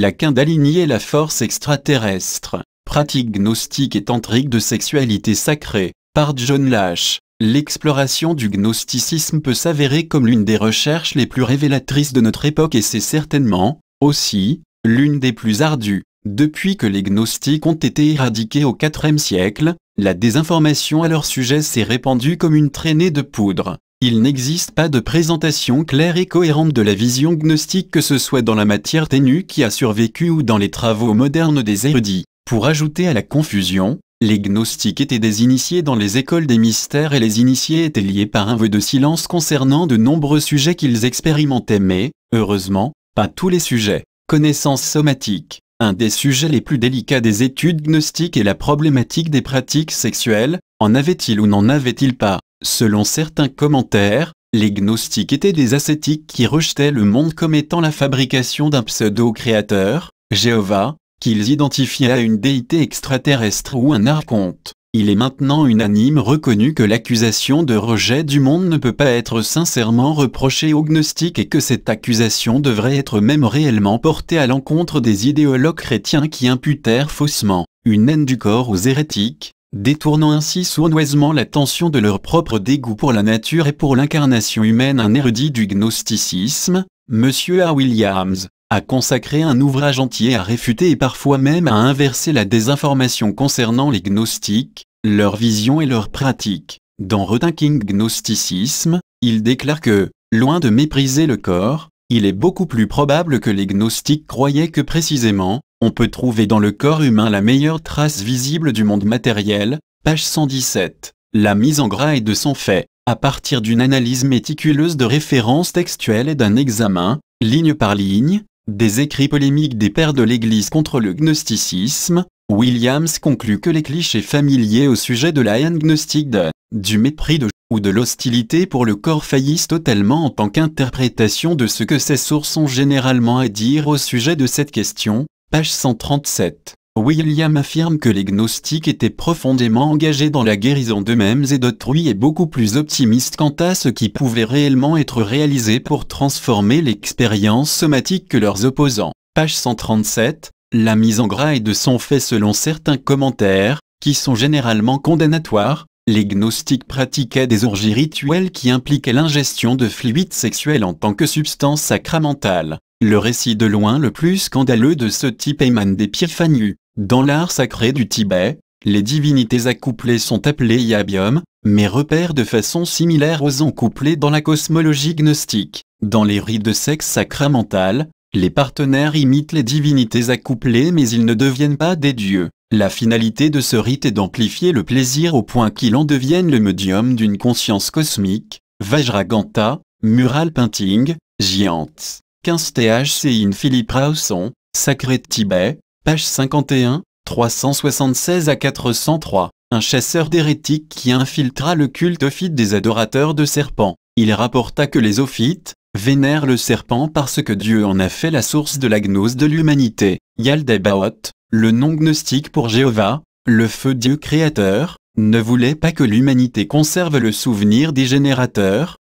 il a qu'un d'aligner la force extraterrestre. Pratique gnostique et tantrique de sexualité sacrée, par John Lash. L'exploration du gnosticisme peut s'avérer comme l'une des recherches les plus révélatrices de notre époque et c'est certainement, aussi, l'une des plus ardues. Depuis que les gnostiques ont été éradiqués au IVe siècle, la désinformation à leur sujet s'est répandue comme une traînée de poudre. Il n'existe pas de présentation claire et cohérente de la vision gnostique que ce soit dans la matière ténue qui a survécu ou dans les travaux modernes des érudits. Pour ajouter à la confusion, les gnostiques étaient des initiés dans les écoles des mystères et les initiés étaient liés par un vœu de silence concernant de nombreux sujets qu'ils expérimentaient mais, heureusement, pas tous les sujets. Connaissance somatique. Un des sujets les plus délicats des études gnostiques est la problématique des pratiques sexuelles. En avait-il ou n'en avait-il pas? Selon certains commentaires, les gnostiques étaient des ascétiques qui rejetaient le monde comme étant la fabrication d'un pseudo-créateur, Jéhovah, qu'ils identifiaient à une déité extraterrestre ou un archonte. Il est maintenant unanime reconnu que l'accusation de rejet du monde ne peut pas être sincèrement reprochée aux gnostiques et que cette accusation devrait être même réellement portée à l'encontre des idéologues chrétiens qui imputèrent faussement une haine du corps aux hérétiques, détournant ainsi sournoisement l'attention de leur propre dégoût pour la nature et pour l'incarnation humaine. Un érudit du gnosticisme, M. A. Williams, a consacré un ouvrage entier à réfuter et parfois même à inverser la désinformation concernant les gnostiques, leur vision et leurs pratiques. Dans Rethinking Gnosticism, il déclare que, loin de mépriser le corps, il est beaucoup plus probable que les gnostiques croyaient que précisément, on peut trouver dans le corps humain la meilleure trace visible du monde matériel, page 117. La mise en graille de son fait, à partir d'une analyse méticuleuse de références textuelles et d'un examen, ligne par ligne, des écrits polémiques des pères de l'Église contre le gnosticisme, Williams conclut que les clichés familiers au sujet de la haine gnostique du mépris ou de l'hostilité pour le corps faillissent totalement en tant qu'interprétation de ce que ces sources ont généralement à dire au sujet de cette question, page 137. William affirme que les gnostiques étaient profondément engagés dans la guérison d'eux-mêmes et d'autrui et beaucoup plus optimistes quant à ce qui pouvait réellement être réalisé pour transformer l'expérience somatique que leurs opposants. Page 137, la mise en graille de son fait selon certains commentaires, qui sont généralement condamnatoires, les gnostiques pratiquaient des orgies rituelles qui impliquaient l'ingestion de fluides sexuels en tant que substance sacramentale. Le récit de loin le plus scandaleux de ce type émane d'Épiphanius. Dans l'art sacré du Tibet, les divinités accouplées sont appelées yabium, mais repèrent de façon similaire aux accouplés dans la cosmologie gnostique. Dans les rites de sexe sacramental, les partenaires imitent les divinités accouplées mais ils ne deviennent pas des dieux. La finalité de ce rite est d'amplifier le plaisir au point qu'il en devienne le médium d'une conscience cosmique. Vajraganta, Mural Painting, Giants. 15 THC in Philippe Rausson, Sacré de Tibet, page 51, 376 à 403. Un chasseur d'hérétiques qui infiltra le culte ophite des adorateurs de serpents. Il rapporta que les ophites vénèrent le serpent parce que Dieu en a fait la source de la gnose de l'humanité. Yaldabaoth, le nom gnostique pour Jéhovah, le feu Dieu créateur, ne voulait pas que l'humanité conserve le souvenir des générateurs,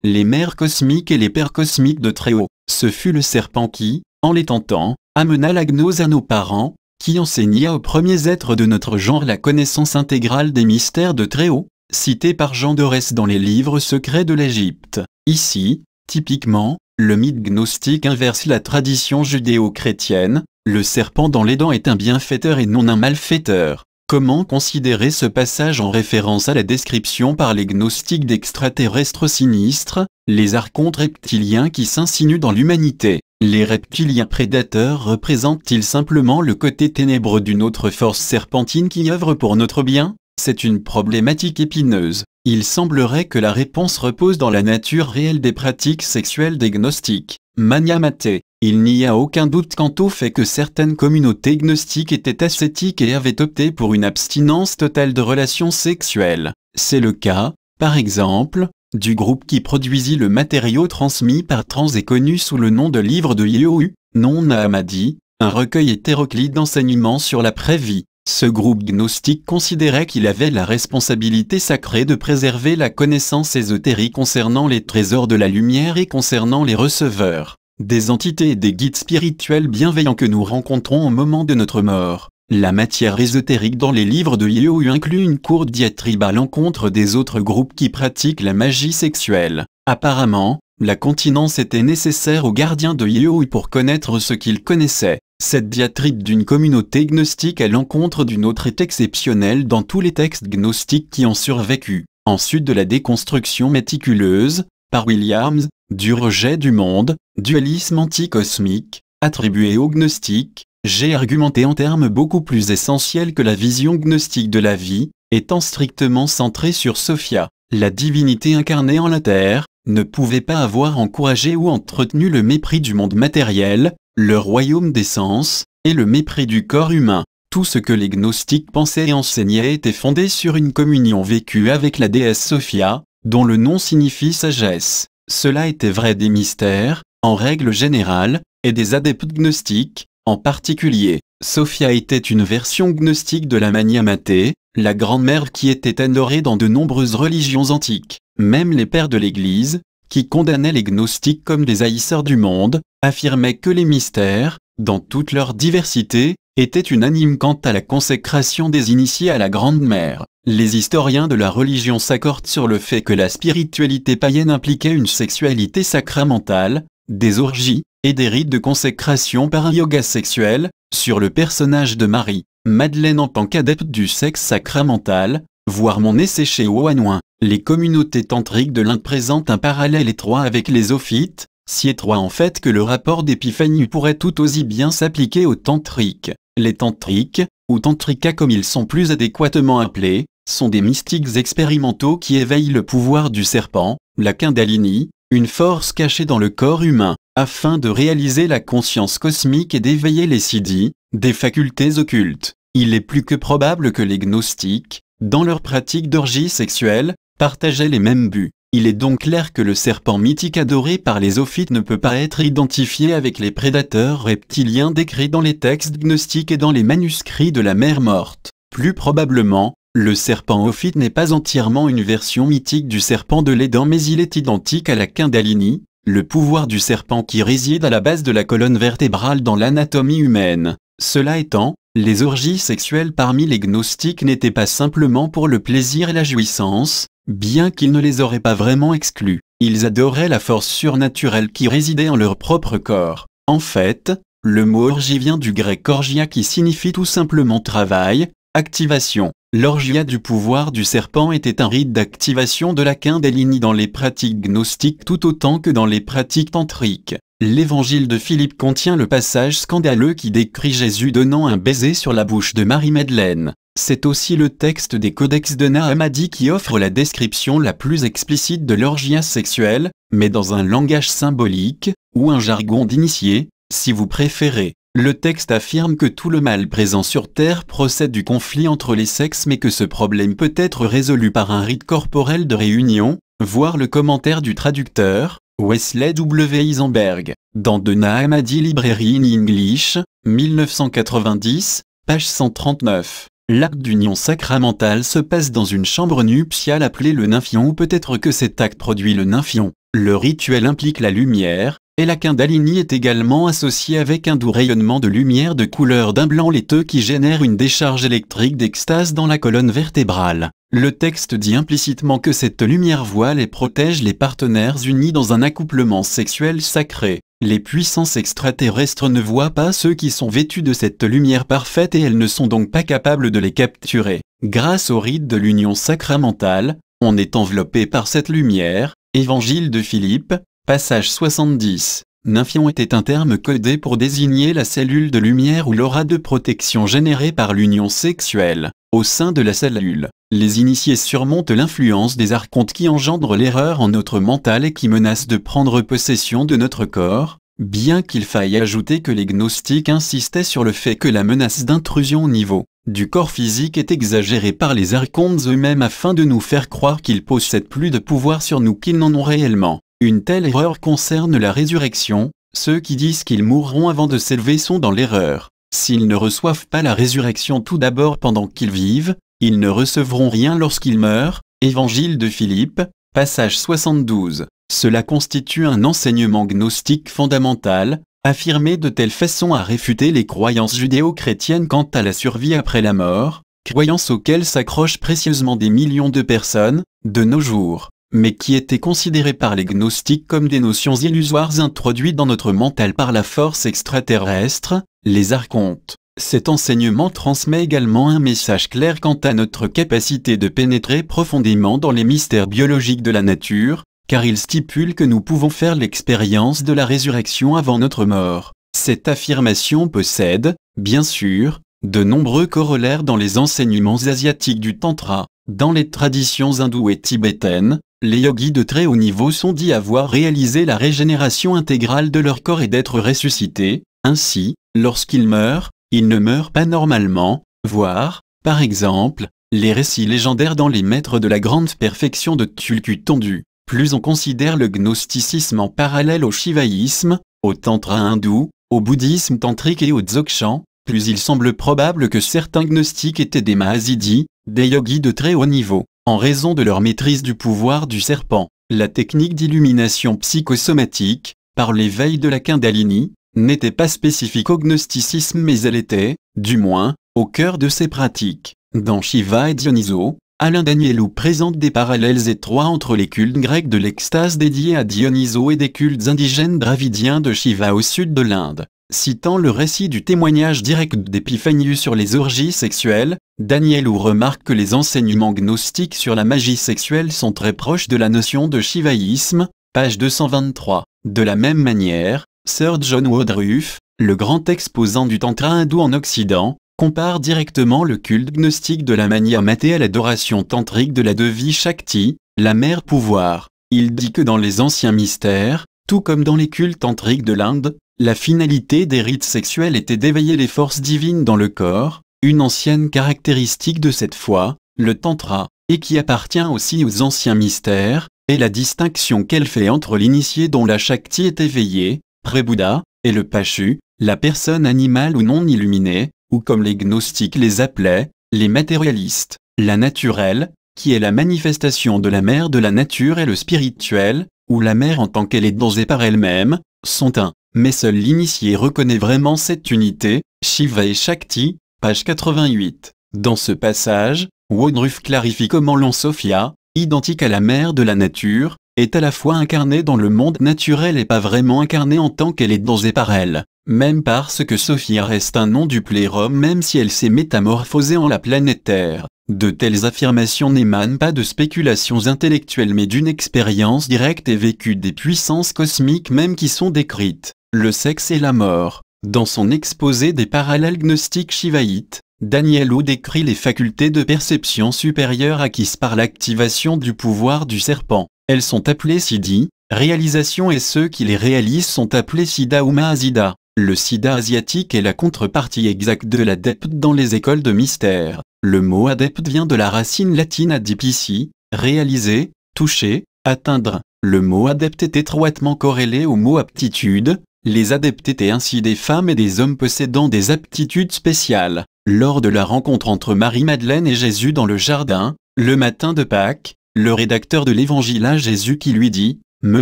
les mères cosmiques et les pères cosmiques de Très-Haut. Ce fut le serpent qui, en les tentant, amena la gnose à nos parents, qui enseigna aux premiers êtres de notre genre la connaissance intégrale des mystères de Très-Haut, cités par Jean d'Orès dans les livres secrets de l'Égypte. Ici, typiquement, le mythe gnostique inverse la tradition judéo-chrétienne, le serpent dans les dents est un bienfaiteur et non un malfaiteur. Comment considérer ce passage en référence à la description par les gnostiques d'extraterrestres sinistres, les archontes reptiliens qui s'insinuent dans l'humanité? Les reptiliens prédateurs représentent-ils simplement le côté ténébreux d'une autre force serpentine qui œuvre pour notre bien? C'est une problématique épineuse. Il semblerait que la réponse repose dans la nature réelle des pratiques sexuelles des gnostiques. Maniamate. Il n'y a aucun doute quant au fait que certaines communautés gnostiques étaient ascétiques et avaient opté pour une abstinence totale de relations sexuelles. C'est le cas, par exemple, du groupe qui produisit le matériau transmis par Trans et connu sous le nom de Livre de Yehu, non Nahamadi, un recueil hétéroclite d'enseignements sur l'après-vie. Ce groupe gnostique considérait qu'il avait la responsabilité sacrée de préserver la connaissance ésotérique concernant les trésors de la lumière et concernant les receveurs. des entités et des guides spirituels bienveillants que nous rencontrons au moment de notre mort. La matière ésotérique dans les livres de Yeo inclut une courte diatribe à l'encontre des autres groupes qui pratiquent la magie sexuelle. Apparemment, la continence était nécessaire aux gardiens de Yeo pour connaître ce qu'ils connaissaient. Cette diatribe d'une communauté gnostique à l'encontre d'une autre est exceptionnelle dans tous les textes gnostiques qui ont survécu. Ensuite de la déconstruction méticuleuse, par Williams, du rejet du monde, dualisme anticosmique, attribué aux gnostiques, j'ai argumenté en termes beaucoup plus essentiels que la vision gnostique de la vie, étant strictement centrée sur Sophia, la divinité incarnée en la terre, ne pouvait pas avoir encouragé ou entretenu le mépris du monde matériel, le royaume des sens, et le mépris du corps humain. Tout ce que les gnostiques pensaient et enseignaient était fondé sur une communion vécue avec la déesse Sophia, dont le nom signifie sagesse. Cela était vrai des mystères, en règle générale, et des adeptes gnostiques, en particulier. Sophia était une version gnostique de la Mania Mater, la grande-mère qui était adorée dans de nombreuses religions antiques. Même les pères de l'Église, qui condamnaient les gnostiques comme des haïsseurs du monde, affirmaient que les mystères, dans toute leur diversité, étaient unanimes quant à la consécration des initiés à la Grande-Mère. Les historiens de la religion s'accordent sur le fait que la spiritualité païenne impliquait une sexualité sacramentale, des orgies, et des rites de consécration par un yoga sexuel, sur le personnage de Marie-Madeleine en tant qu'adepte du sexe sacramental, voire mon essai chez Oanouin. Les communautés tantriques de l'Inde présentent un parallèle étroit avec les ophites, si étroit en fait que le rapport d'épiphanie pourrait tout aussi bien s'appliquer aux tantriques. Les tantriques, ou tantrika comme ils sont plus adéquatement appelés, sont des mystiques expérimentaux qui éveillent le pouvoir du serpent, la Kundalini, une force cachée dans le corps humain, afin de réaliser la conscience cosmique et d'éveiller les siddhis, des facultés occultes. Il est plus que probable que les gnostiques, dans leur pratique d'orgie sexuelle, partageaient les mêmes buts. Il est donc clair que le serpent mythique adoré par les ophites ne peut pas être identifié avec les prédateurs reptiliens décrits dans les textes gnostiques et dans les manuscrits de la mer morte. Plus probablement, le serpent ophite n'est pas entièrement une version mythique du serpent de l'Éden mais il est identique à la Kundalini, le pouvoir du serpent qui réside à la base de la colonne vertébrale dans l'anatomie humaine. Cela étant, les orgies sexuelles parmi les gnostiques n'étaient pas simplement pour le plaisir et la jouissance, bien qu'ils ne les auraient pas vraiment exclus. Ils adoraient la force surnaturelle qui résidait en leur propre corps. En fait, le mot orgie vient du grec orgia qui signifie tout simplement travail, activation. L'orgia du pouvoir du serpent était un rite d'activation de la Kundalini dans les pratiques gnostiques tout autant que dans les pratiques tantriques. L'évangile de Philippe contient le passage scandaleux qui décrit Jésus donnant un baiser sur la bouche de Marie-Madeleine. C'est aussi le texte des codex de Nag Hammadi qui offre la description la plus explicite de l'orgie sexuelle, mais dans un langage symbolique, ou un jargon d'initié, si vous préférez. Le texte affirme que tout le mal présent sur Terre procède du conflit entre les sexes mais que ce problème peut être résolu par un rite corporel de réunion, voir le commentaire du traducteur, Wesley W. Eisenberg, dans The Nag Hammadi Library in English, 1990, page 139. L'acte d'union sacramentale se passe dans une chambre nuptiale appelée le nymphion ou peut-être que cet acte produit le nymphion. Le rituel implique la lumière, et la Kundalini est également associée avec un doux rayonnement de lumière de couleur d'un blanc laiteux qui génère une décharge électrique d'extase dans la colonne vertébrale. Le texte dit implicitement que cette lumière voile et protège les partenaires unis dans un accouplement sexuel sacré. Les puissances extraterrestres ne voient pas ceux qui sont vêtus de cette lumière parfaite et elles ne sont donc pas capables de les capturer. Grâce au rite de l'union sacramentale, on est enveloppé par cette lumière. Évangile de Philippe, passage 70. Nymphion était un terme codé pour désigner la cellule de lumière ou l'aura de protection générée par l'union sexuelle. Au sein de la cellule, les initiés surmontent l'influence des archontes qui engendrent l'erreur en notre mental et qui menacent de prendre possession de notre corps, bien qu'il faille ajouter que les gnostiques insistaient sur le fait que la menace d'intrusion au niveau du corps physique est exagérée par les archontes eux-mêmes afin de nous faire croire qu'ils possèdent plus de pouvoir sur nous qu'ils n'en ont réellement. Une telle erreur concerne la résurrection. Ceux qui disent qu'ils mourront avant de s'élever sont dans l'erreur. S'ils ne reçoivent pas la résurrection tout d'abord pendant qu'ils vivent, ils ne recevront rien lorsqu'ils meurent. Évangile de Philippe, passage 72. Cela constitue un enseignement gnostique fondamental, affirmé de telle façon à réfuter les croyances judéo-chrétiennes quant à la survie après la mort, croyances auxquelles s'accrochent précieusement des millions de personnes, de nos jours, mais qui étaient considérées par les gnostiques comme des notions illusoires introduites dans notre mental par la force extraterrestre, les archontes. Cet enseignement transmet également un message clair quant à notre capacité de pénétrer profondément dans les mystères biologiques de la nature, car il stipule que nous pouvons faire l'expérience de la résurrection avant notre mort. Cette affirmation possède, bien sûr, de nombreux corollaires dans les enseignements asiatiques du Tantra. Dans les traditions hindoues et tibétaines, les yogis de très haut niveau sont dits avoir réalisé la régénération intégrale de leur corps et d'être ressuscités. Ainsi, lorsqu'ils meurent, ils ne meurent pas normalement, voire, par exemple, les récits légendaires dans les maîtres de la grande perfection de Tulku-Tondu. Plus on considère le gnosticisme en parallèle au shivaïsme, au tantra hindou, au bouddhisme tantrique et au dzogchen, plus il semble probable que certains gnostiques étaient des mahasiddhis, des yogis de très haut niveau, en raison de leur maîtrise du pouvoir du serpent. La technique d'illumination psychosomatique, par l'éveil de la Kundalini, n'était pas spécifique au gnosticisme mais elle était, du moins, au cœur de ces pratiques. Dans Shiva et Dionysos, Alain Danielou présente des parallèles étroits entre les cultes grecs de l'extase dédiés à Dionysos et des cultes indigènes dravidiens de Shiva au sud de l'Inde. Citant le récit du témoignage direct d'Épiphanius sur les orgies sexuelles, Danielou remarque que les enseignements gnostiques sur la magie sexuelle sont très proches de la notion de shivaïsme, page 223. De la même manière, Sir John Woodruff, le grand exposant du tantra hindou en Occident, compare directement le culte gnostique de la mania matée à l'adoration tantrique de la Devi Shakti, la mère pouvoir. Il dit que dans les anciens mystères, tout comme dans les cultes tantriques de l'Inde, la finalité des rites sexuels était d'éveiller les forces divines dans le corps, une ancienne caractéristique de cette foi, le tantra, et qui appartient aussi aux anciens mystères, est la distinction qu'elle fait entre l'initié dont la Shakti est éveillée, pré-Bouddha, et le Pachu, la personne animale ou non illuminée, ou comme les gnostiques les appelaient, les matérialistes, la naturelle, qui est la manifestation de la mère de la nature et le spirituel, ou la mère en tant qu'elle est dans et par elle-même, sont un. Mais seul l'initié reconnaît vraiment cette unité, Shiva et Shakti, page 88. Dans ce passage, Woodruff clarifie comment l'On-Sophia, identique à la mère de la nature, est à la fois incarnée dans le monde naturel et pas vraiment incarnée en tant qu'elle est dans et par elle. Même parce que Sophia reste un nom du plérum même si elle s'est métamorphosée en la planète Terre. De telles affirmations n'émanent pas de spéculations intellectuelles mais d'une expérience directe et vécue des puissances cosmiques même qui sont décrites. Le sexe et la mort. Dans son exposé des parallèles gnostiques shivaïtes, Danielou décrit les facultés de perception supérieures acquises par l'activation du pouvoir du serpent. Elles sont appelées siddhis, réalisations et ceux qui les réalisent sont appelés siddha ou mahasiddha. Le siddha asiatique est la contrepartie exacte de l'adepte dans les écoles de mystère. Le mot adepte vient de la racine latine adipici, réaliser, toucher, atteindre. Le mot adepte est étroitement corrélé au mot aptitude. Les adeptes étaient ainsi des femmes et des hommes possédant des aptitudes spéciales. Lors de la rencontre entre Marie-Madeleine et Jésus dans le jardin, le matin de Pâques, le rédacteur de l'évangile a Jésus qui lui dit « Me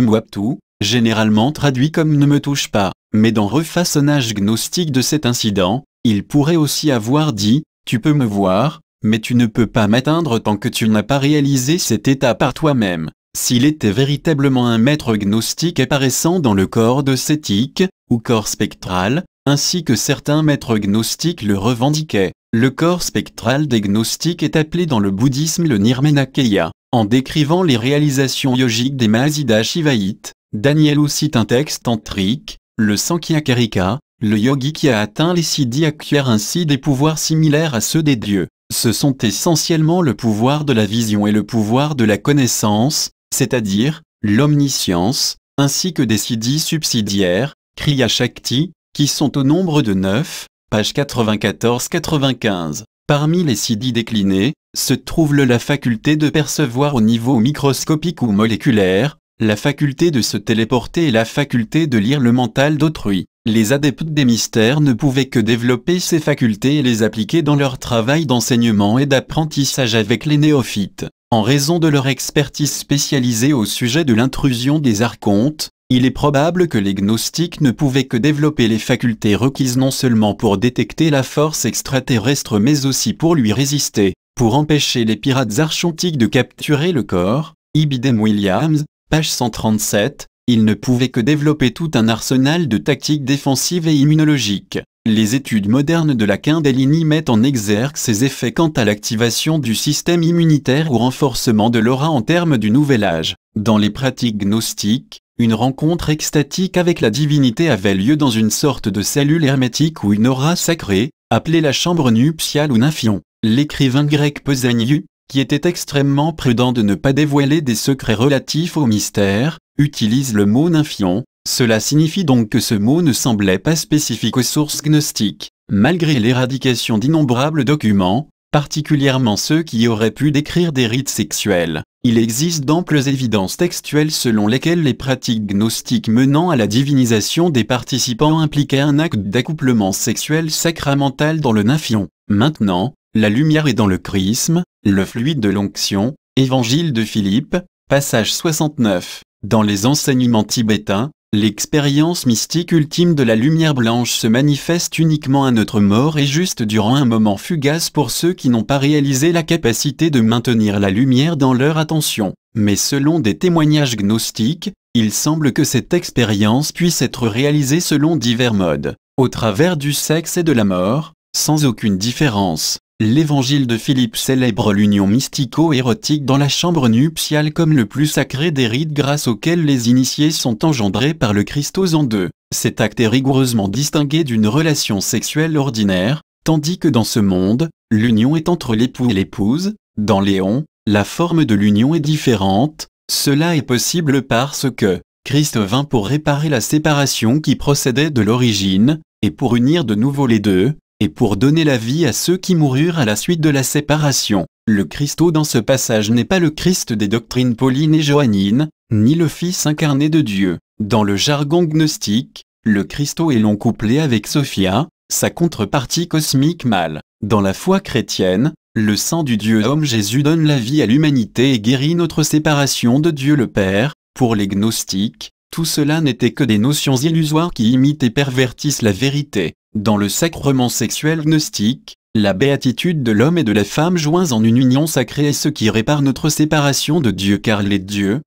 moiptu », généralement traduit comme « ne me touche pas ». Mais dans refaçonnage gnostique de cet incident, il pourrait aussi avoir dit « Tu peux me voir, mais tu ne peux pas m'atteindre tant que tu n'as pas réalisé cet état par toi-même ». S'il était véritablement un maître gnostique apparaissant dans le corps docétique, ou corps spectral, ainsi que certains maîtres gnostiques le revendiquaient, le corps spectral des gnostiques est appelé dans le bouddhisme le Nirmanakaya. En décrivant les réalisations yogiques des mahasiddhas shivaïtes, Danielou cite un texte tantrique, le Sankhyakarika, le yogi qui a atteint les siddhis acquiert ainsi des pouvoirs similaires à ceux des dieux. Ce sont essentiellement le pouvoir de la vision et le pouvoir de la connaissance, c'est-à-dire l'omniscience, ainsi que des siddhis subsidiaires, Kriya Shakti, qui sont au nombre de 9, page 94-95. Parmi les siddhis déclinés, se trouve la faculté de percevoir au niveau microscopique ou moléculaire, la faculté de se téléporter et la faculté de lire le mental d'autrui. Les adeptes des mystères ne pouvaient que développer ces facultés et les appliquer dans leur travail d'enseignement et d'apprentissage avec les néophytes. En raison de leur expertise spécialisée au sujet de l'intrusion des archontes, il est probable que les gnostiques ne pouvaient que développer les facultés requises non seulement pour détecter la force extraterrestre mais aussi pour lui résister, pour empêcher les pirates archontiques de capturer le corps. Ibidem Williams, page 137, ils ne pouvaient que développer tout un arsenal de tactiques défensives et immunologiques. Les études modernes de la Kundalini mettent en exergue ses effets quant à l'activation du système immunitaire ou renforcement de l'aura en termes du nouvel âge. Dans les pratiques gnostiques, une rencontre extatique avec la divinité avait lieu dans une sorte de cellule hermétique ou une aura sacrée, appelée la chambre nuptiale ou nymphion. L'écrivain grec Pausanias, qui était extrêmement prudent de ne pas dévoiler des secrets relatifs au mystère, utilise le mot nymphion. Cela signifie donc que ce mot ne semblait pas spécifique aux sources gnostiques. Malgré l'éradication d'innombrables documents, particulièrement ceux qui auraient pu décrire des rites sexuels, il existe d'amples évidences textuelles selon lesquelles les pratiques gnostiques menant à la divinisation des participants impliquaient un acte d'accouplement sexuel sacramental dans le nymphion. Maintenant, la lumière est dans le chrisme, le fluide de l'onction, Évangile de Philippe, passage 69. Dans les enseignements tibétains, l'expérience mystique ultime de la lumière blanche se manifeste uniquement à notre mort et juste durant un moment fugace pour ceux qui n'ont pas réalisé la capacité de maintenir la lumière dans leur attention. Mais selon des témoignages gnostiques, il semble que cette expérience puisse être réalisée selon divers modes, au travers du sexe et de la mort, sans aucune différence. L'évangile de Philippe célèbre l'union mystico-érotique dans la chambre nuptiale comme le plus sacré des rites grâce auxquels les initiés sont engendrés par le Christos en deux. Cet acte est rigoureusement distingué d'une relation sexuelle ordinaire, tandis que dans ce monde, l'union est entre l'époux et l'épouse. Dans Léon, la forme de l'union est différente. Cela est possible parce que Christ vint pour réparer la séparation qui procédait de l'origine, et pour unir de nouveau les deux, et pour donner la vie à ceux qui moururent à la suite de la séparation. Le Christo dans ce passage n'est pas le Christ des doctrines paulines et johannines, ni le Fils incarné de Dieu. Dans le jargon gnostique, le Christo est long couplé avec Sophia, sa contrepartie cosmique mâle. Dans la foi chrétienne, le sang du Dieu homme Jésus donne la vie à l'humanité et guérit notre séparation de Dieu le Père. Pour les gnostiques, tout cela n'était que des notions illusoires qui imitent et pervertissent la vérité. Dans le sacrement sexuel gnostique, la béatitude de l'homme et de la femme joints en une union sacrée est ce qui répare notre séparation de Dieu, car les dieux,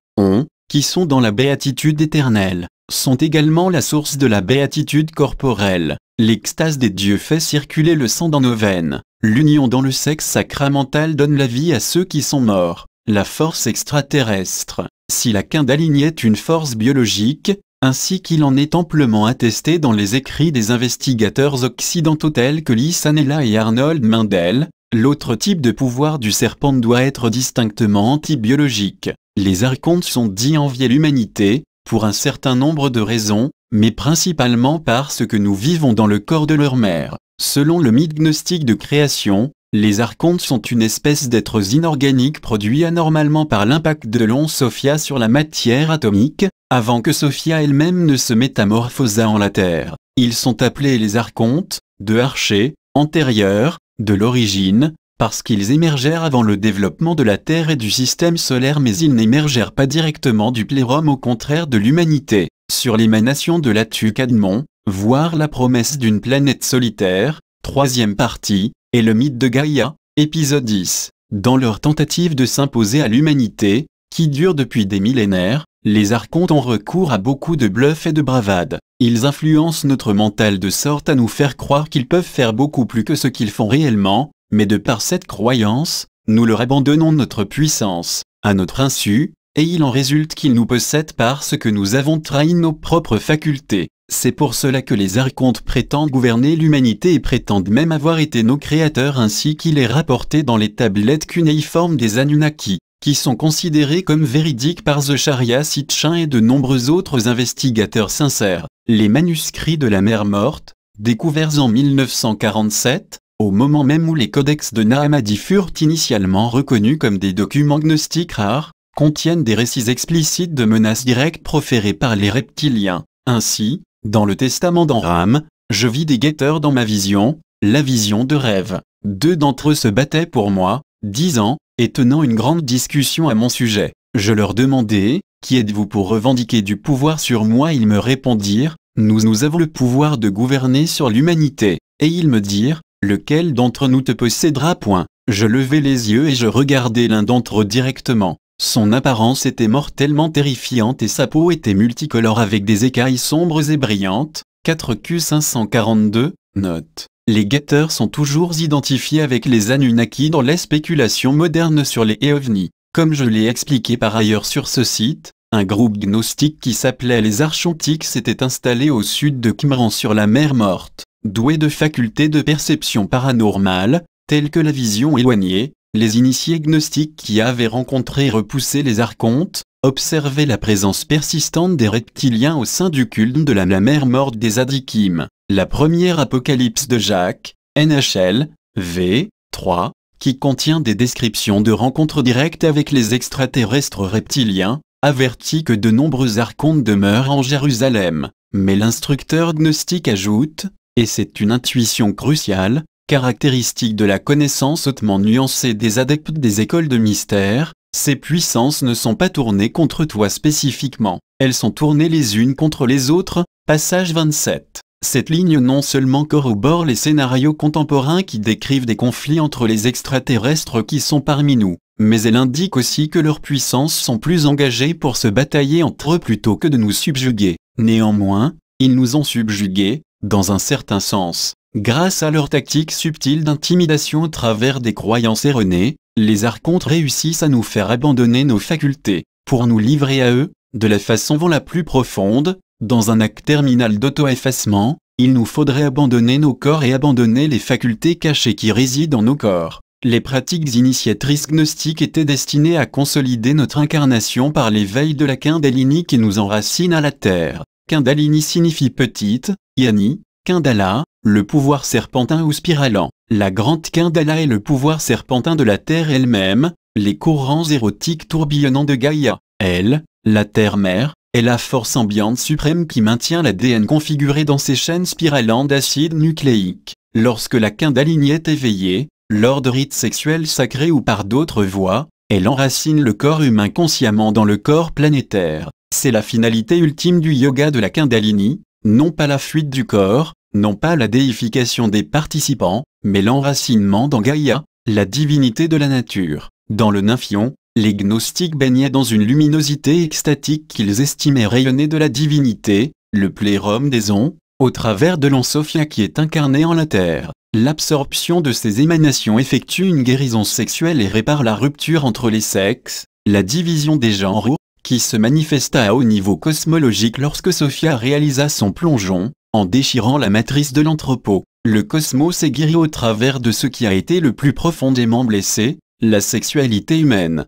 qui sont dans la béatitude éternelle, sont également la source de la béatitude corporelle. L'extase des dieux fait circuler le sang dans nos veines. L'union dans le sexe sacramental donne la vie à ceux qui sont morts. La force extraterrestre. Si la Kundalini est une force biologique, ainsi qu'il en est amplement attesté dans les écrits des investigateurs occidentaux tels que Lee Sanella et Arnold Mendel, l'autre type de pouvoir du serpent doit être distinctement antibiologique. Les archontes sont dits envier l'humanité, pour un certain nombre de raisons, mais principalement parce que nous vivons dans le corps de leur mère. Selon le mythe gnostique de création, les archontes sont une espèce d'êtres inorganiques produits anormalement par l'impact de l'onde Sophia sur la matière atomique, avant que Sophia elle-même ne se métamorphosât en la terre. Ils sont appelés les archontes, de archer, antérieurs, de l'origine, parce qu'ils émergèrent avant le développement de la Terre et du système solaire, mais ils n'émergèrent pas directement du plérum, au contraire de l'humanité. Sur l'émanation de l'Atu Cadmon, voir la promesse d'une planète solitaire, troisième partie, et le mythe de Gaïa, épisode 10. Dans leur tentative de s'imposer à l'humanité, qui dure depuis des millénaires, les archontes ont recours à beaucoup de bluff et de bravade. Ils influencent notre mental de sorte à nous faire croire qu'ils peuvent faire beaucoup plus que ce qu'ils font réellement, mais de par cette croyance, nous leur abandonnons notre puissance, à notre insu, et il en résulte qu'ils nous possèdent parce que nous avons trahi nos propres facultés. C'est pour cela que les archontes prétendent gouverner l'humanité et prétendent même avoir été nos créateurs, ainsi qu'il est rapporté dans les tablettes cunéiformes des Anunnaki, qui sont considérés comme véridiques par Zecharia Sitchin et de nombreux autres investigateurs sincères. Les manuscrits de la mer morte, découverts en 1947, au moment même où les codex de Nag Hammadi furent initialement reconnus comme des documents gnostiques rares, contiennent des récits explicites de menaces directes proférées par les reptiliens. Ainsi, dans le testament d'Enram, je vis des guetteurs dans ma vision, la vision de rêve. 2 d'entre eux se battaient pour moi, disant, et tenant une grande discussion à mon sujet. Je leur demandai, qui êtes-vous pour revendiquer du pouvoir sur moi? Ils me répondirent, nous avons le pouvoir de gouverner sur l'humanité. Et ils me dirent, lequel d'entre nous te possédera point? Je levai les yeux et je regardai l'un d'entre eux directement. Son apparence était mortellement terrifiante et sa peau était multicolore avec des écailles sombres et brillantes. 4Q 542, note. Les guetteurs sont toujours identifiés avec les Anunnaki dans les spéculations modernes sur les ovnis. Comme je l'ai expliqué par ailleurs sur ce site, un groupe gnostique qui s'appelait les Archontiques s'était installé au sud de Qumran sur la mer Morte. Doués de facultés de perception paranormale, telles que la vision éloignée, les initiés gnostiques qui avaient rencontré et repoussé les archontes, observaient la présence persistante des reptiliens au sein du culte de la mer Morte des Adrikim. La première apocalypse de Jacques, NHL, v. 3, qui contient des descriptions de rencontres directes avec les extraterrestres reptiliens, avertit que de nombreux archontes demeurent en Jérusalem. Mais l'instructeur gnostique ajoute, et c'est une intuition cruciale, caractéristique de la connaissance hautement nuancée des adeptes des écoles de mystère, ces puissances ne sont pas tournées contre toi spécifiquement, elles sont tournées les unes contre les autres. Passage 27. Cette ligne non seulement corrobore les scénarios contemporains qui décrivent des conflits entre les extraterrestres qui sont parmi nous, mais elle indique aussi que leurs puissances sont plus engagées pour se batailler entre eux plutôt que de nous subjuguer. Néanmoins, ils nous ont subjugués, dans un certain sens. Grâce à leurs tactiques subtiles d'intimidation à travers des croyances erronées, les archontes réussissent à nous faire abandonner nos facultés, pour nous livrer à eux, de la façon la plus profonde. Dans un acte terminal d'auto-effacement, il nous faudrait abandonner nos corps et abandonner les facultés cachées qui résident dans nos corps. Les pratiques initiatrices gnostiques étaient destinées à consolider notre incarnation par l'éveil de la Kundalini qui nous enracine à la terre. Kundalini signifie petite, Yani, Kundala, le pouvoir serpentin ou spiralant. La grande Kundala est le pouvoir serpentin de la terre elle-même, les courants érotiques tourbillonnants de Gaïa. Elle, la terre-mère, est la force ambiante suprême qui maintient l'ADN configuré dans ses chaînes spiralantes d'acide nucléique. Lorsque la Kundalini est éveillée, lors de rites sexuels sacrés ou par d'autres voies, elle enracine le corps humain consciemment dans le corps planétaire. C'est la finalité ultime du yoga de la Kundalini, non pas la fuite du corps, non pas la déification des participants, mais l'enracinement dans Gaïa, la divinité de la nature. Dans le Nymphion, les gnostiques baignaient dans une luminosité extatique qu'ils estimaient rayonner de la divinité, le plérum des ondes, au travers de l'Ansophia qui est incarné en la terre. L'absorption de ces émanations effectue une guérison sexuelle et répare la rupture entre les sexes, la division des genres, qui se manifesta à haut niveau cosmologique lorsque Sophia réalisa son plongeon, en déchirant la matrice de l'entrepôt. Le cosmos est guéri au travers de ce qui a été le plus profondément blessé, la sexualité humaine.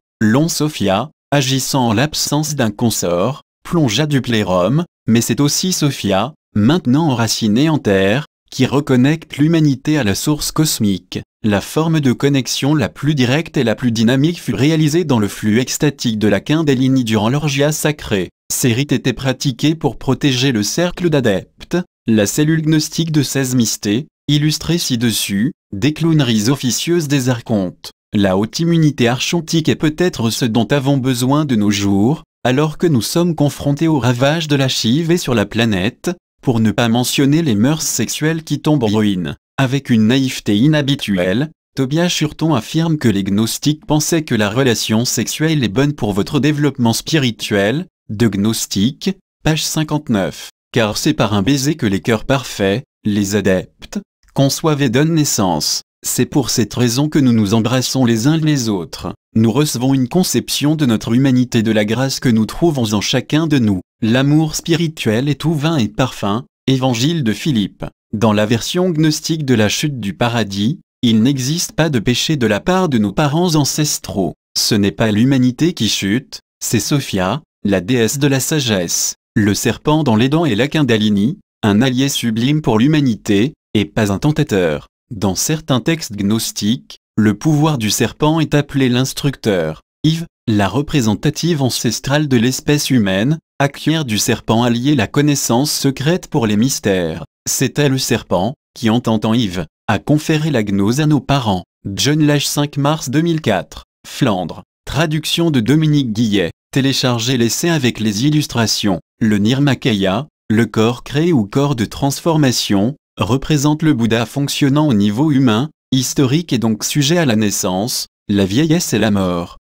Sophia, agissant en l'absence d'un consort, plongea du plérum, mais c'est aussi Sophia, maintenant enracinée en terre, qui reconnecte l'humanité à la source cosmique. La forme de connexion la plus directe et la plus dynamique fut réalisée dans le flux extatique de la Kundalini durant l'orgia sacrée. Ces rites étaient pratiqués pour protéger le cercle d'adeptes, la cellule gnostique de 16 mystés, illustrée ci-dessus, des clowneries officieuses des archontes. La haute immunité archontique est peut-être ce dont avons besoin de nos jours, alors que nous sommes confrontés aux ravages de la Shiva et sur la planète, pour ne pas mentionner les mœurs sexuelles qui tombent en ruine. Avec une naïveté inhabituelle, Tobias Shurton affirme que les gnostiques pensaient que la relation sexuelle est bonne pour votre développement spirituel, de Gnostique, page 59. Car c'est par un baiser que les cœurs parfaits, les adeptes, conçoivent et donnent naissance. C'est pour cette raison que nous nous embrassons les uns les autres. Nous recevons une conception de notre humanité de la grâce que nous trouvons en chacun de nous. L'amour spirituel est tout vin et parfum. Évangile de Philippe. Dans la version gnostique de la chute du paradis, il n'existe pas de péché de la part de nos parents ancestraux. Ce n'est pas l'humanité qui chute, c'est Sophia, la déesse de la sagesse. Le serpent dans les dents est la Kundalini, un allié sublime pour l'humanité, et pas un tentateur. Dans certains textes gnostiques, le pouvoir du serpent est appelé l'instructeur. Yves, la représentative ancestrale de l'espèce humaine, acquiert du serpent allié la connaissance secrète pour les mystères. C'était le serpent, qui en tentant Yves, a conféré la gnose à nos parents. John Lash 5 mars 2004. Flandre. Traduction de Dominique Guillet. Téléchargez l'essai avec les illustrations. Le Nirmakaya, le corps créé ou corps de transformation, représente le Bouddha fonctionnant au niveau humain, historique et donc sujet à la naissance, la vieillesse et la mort.